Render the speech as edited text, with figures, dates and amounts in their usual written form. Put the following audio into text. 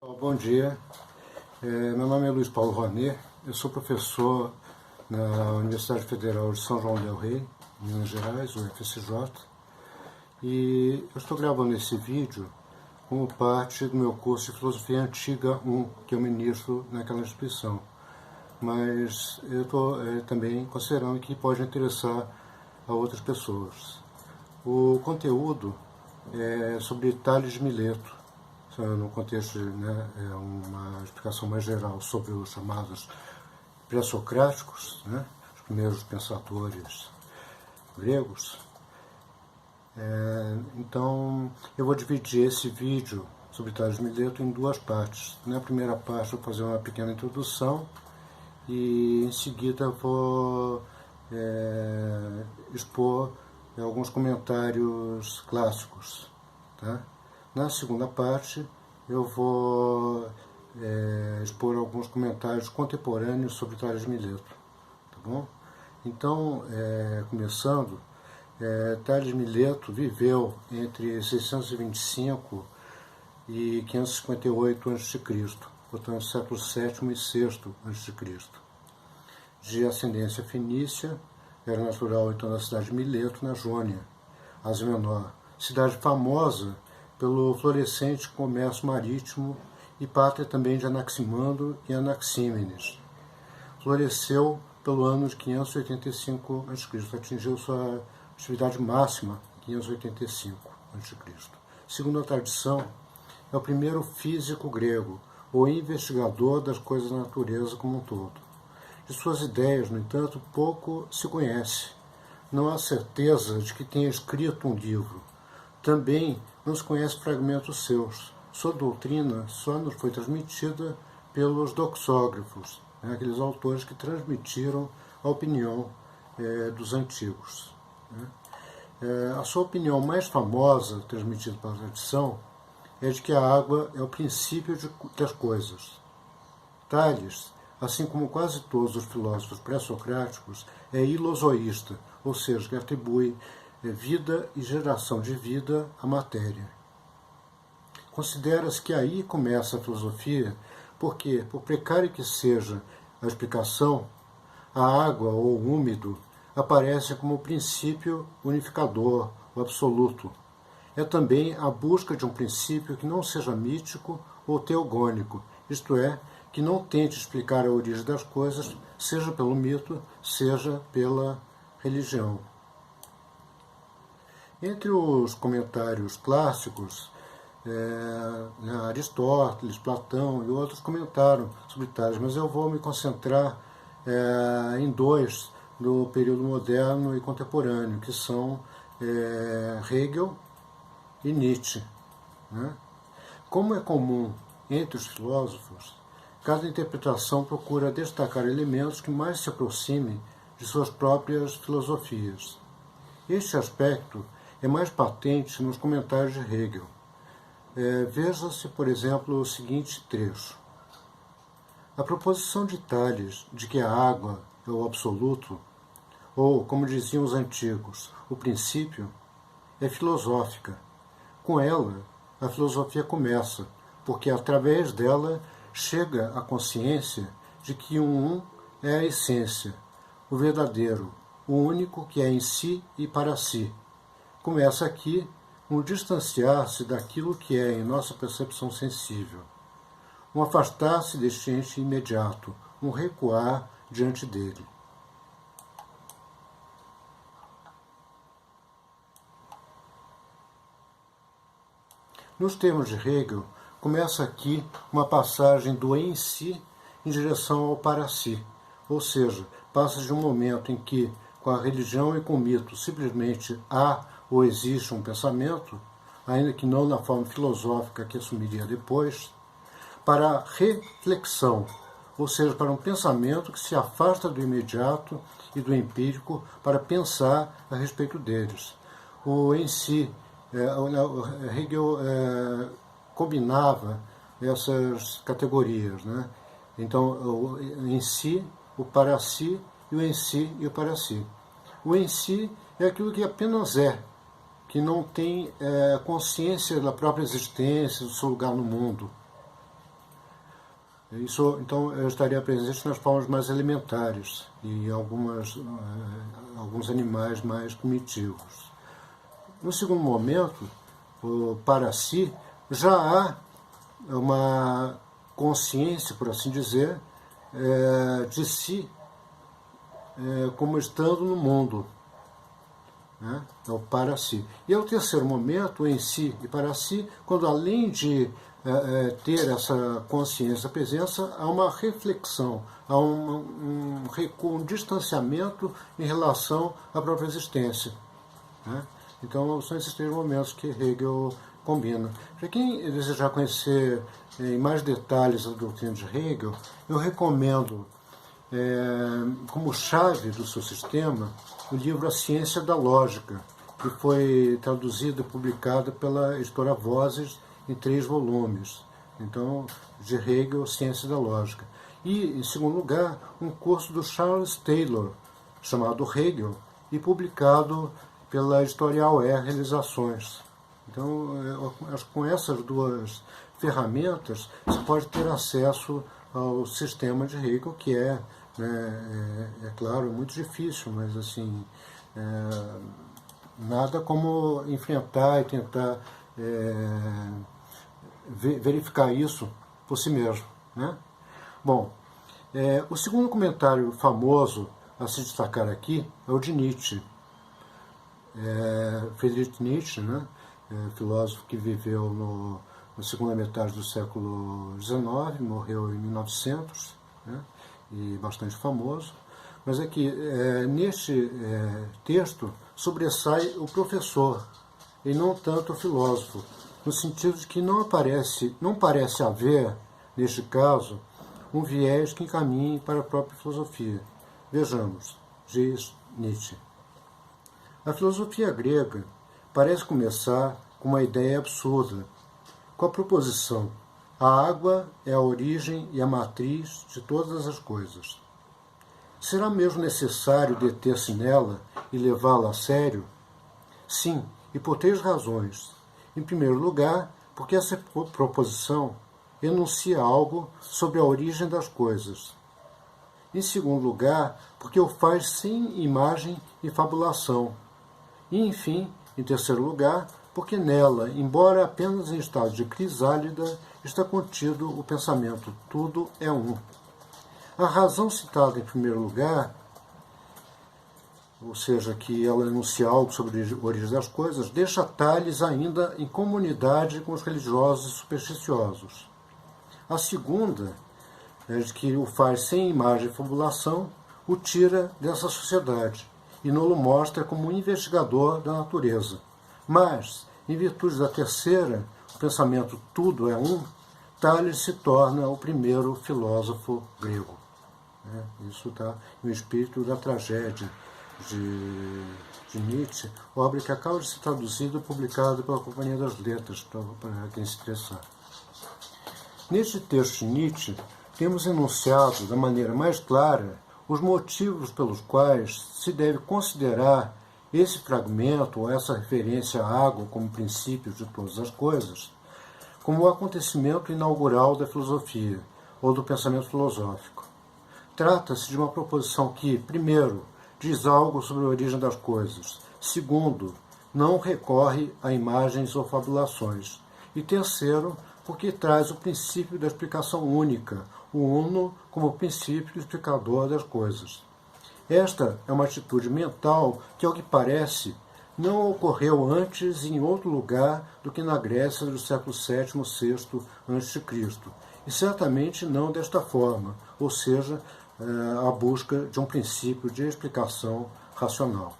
Bom dia, meu nome é Luiz Paulo Rouanet, eu sou professor na Universidade Federal de São João del Rei, Minas Gerais, UFSJ, e eu estou gravando esse vídeo como parte do meu curso de Filosofia Antiga 1, que eu ministro naquela instituição, mas eu estou também considerando que pode interessar a outras pessoas. O conteúdo é sobre Tales de Mileto, no contexto, é uma explicação mais geral sobre os chamados pré-socráticos, os primeiros pensadores gregos. Então, eu vou dividir esse vídeo sobre Tales de Mileto em duas partes. Na primeira parte, eu vou fazer uma pequena introdução e, em seguida, vou expor alguns comentários clássicos. Tá? Na segunda parte, eu vou expor alguns comentários contemporâneos sobre Tales de Mileto. Tá bom? Então, começando, Tales de Mileto viveu entre 625 e 558 a.C., portanto, século VII e VI a.C. De ascendência fenícia, era natural então da cidade de Mileto, na Jônia, Ásia Menor, cidade famosa pelo florescente comércio marítimo e pátria também de Anaximandro e Anaxímenes. Floresceu pelo ano de 585 a.C., atingiu sua atividade máxima em 585 a.C. Segundo a tradição, é o primeiro físico grego, ou investigador das coisas da natureza como um todo. De suas ideias, no entanto, pouco se conhece. Não há certeza de que tenha escrito um livro. Também não se conhece fragmentos seus. Sua doutrina só nos foi transmitida pelos doxógrafos, aqueles autores que transmitiram a opinião dos antigos. A sua opinião mais famosa, transmitida pela tradição, é de que a água é o princípio das coisas. Tales, assim como quase todos os filósofos pré-socráticos, é ilozoísta, ou seja, que atribui vida e geração de vida à matéria. Considera-se que aí começa a filosofia porque, por precária que seja a explicação, a água ou o úmido aparece como o princípio unificador, o absoluto. É também a busca de um princípio que não seja mítico ou teogônico, isto é, que não tente explicar a origem das coisas, seja pelo mito, seja pela religião. Entre os comentários clássicos, Aristóteles, Platão e outros comentaram sobre Tales, mas eu vou me concentrar em dois do período moderno e contemporâneo, que são Hegel e Nietzsche. Como é comum entre os filósofos, cada interpretação procura destacar elementos que mais se aproximem de suas próprias filosofias. Este aspecto é mais patente nos comentários de Hegel. Veja-se, por exemplo, o seguinte trecho. A proposição de Tales de que a água é o absoluto, ou, como diziam os antigos, o princípio, é filosófica. Com ela, a filosofia começa, porque através dela chega a consciência de que um é a essência, o verdadeiro, o único que é em si e para si. Começa aqui um distanciar-se daquilo que é em nossa percepção sensível, um afastar-se deste ente imediato, um recuar diante dele. Nos termos de Hegel, começa aqui uma passagem do em si em direção ao para si, ou seja, passa de um momento em que, com a religião e com o mito, simplesmente há ou existe um pensamento, ainda que não na forma filosófica que assumiria depois, para a reflexão, ou seja, para um pensamento que se afasta do imediato e do empírico para pensar a respeito deles. O em si, Hegel combinava essas categorias, Então, o em si, o para si, e o em si e o para si. O em si é aquilo que apenas é, que não tem consciência da própria existência, do seu lugar no mundo. Isso, então, eu estaria presente nas formas mais elementares e alguns animais mais primitivos. No segundo momento, para si, já há uma consciência, por assim dizer, de si como estando no mundo. Né? Então, para si. E é o terceiro momento, o em si e para si, quando além de ter essa consciência, presença, há uma reflexão, há um recuo, um distanciamento em relação à própria existência. Né? Então, são esses três momentos que Hegel combina. Para quem desejar conhecer em mais detalhes a doutrina de Hegel, eu recomendo, como chave do seu sistema, o livro A Ciência da Lógica, que foi traduzido e publicado pela editora Vozes em 3 volumes. Então, de Hegel, Ciência da Lógica. E, em segundo lugar, um curso do Charles Taylor, chamado Hegel, e publicado pela editorial Realizações. Então, acho que com essas duas ferramentas, você pode ter acesso ao sistema de Hegel, que é claro, muito difícil, mas assim, nada como enfrentar e tentar verificar isso por si mesmo. Né? Bom, o segundo comentário famoso a se destacar aqui é o de Nietzsche. Friedrich Nietzsche, né? Filósofo que viveu na segunda metade do século XIX, morreu em 1900, né? E bastante famoso. Mas é que neste texto sobressai o professor, e não tanto o filósofo, no sentido de que não parece haver, neste caso, um viés que encaminhe para a própria filosofia. Vejamos, diz Nietzsche. A filosofia grega parece começar com uma ideia absurda, com a proposição: a água é a origem e a matriz de todas as coisas. Será mesmo necessário deter-se nela e levá-la a sério? Sim, e por 3 razões. Em primeiro lugar, porque essa proposição enuncia algo sobre a origem das coisas. Em segundo lugar, porque o faz sem imagem e fabulação. E, enfim, em terceiro lugar, porque nela, embora apenas em estado de crisálida, está contido o pensamento tudo é um. A razão citada em primeiro lugar, ou seja, que ela enuncia algo sobre a origem das coisas, deixa Tales ainda em comunidade com os religiosos e supersticiosos. A segunda, de que o faz sem imagem e fabulação, o tira dessa sociedade e não-lo mostra como um investigador da natureza. Mas, em virtude da terceira, o pensamento tudo é um, Tales se torna o primeiro filósofo grego. Isso está no espírito da tragédia de Nietzsche, obra que acaba de ser traduzida e publicada pela Companhia das Letras, para quem se interessar. Neste texto de Nietzsche, temos enunciado da maneira mais clara os motivos pelos quais se deve considerar esse fragmento, ou essa referência à água como princípio de todas as coisas, como o acontecimento inaugural da filosofia, ou do pensamento filosófico. Trata-se de uma proposição que, primeiro, diz algo sobre a origem das coisas, segundo, não recorre a imagens ou fabulações, e terceiro, porque traz o princípio da explicação única, o uno como princípio explicador das coisas. Esta é uma atitude mental que, ao que parece, não ocorreu antes em outro lugar do que na Grécia do século VII, VI a.C., e certamente não desta forma, ou seja, a busca de um princípio de explicação racional.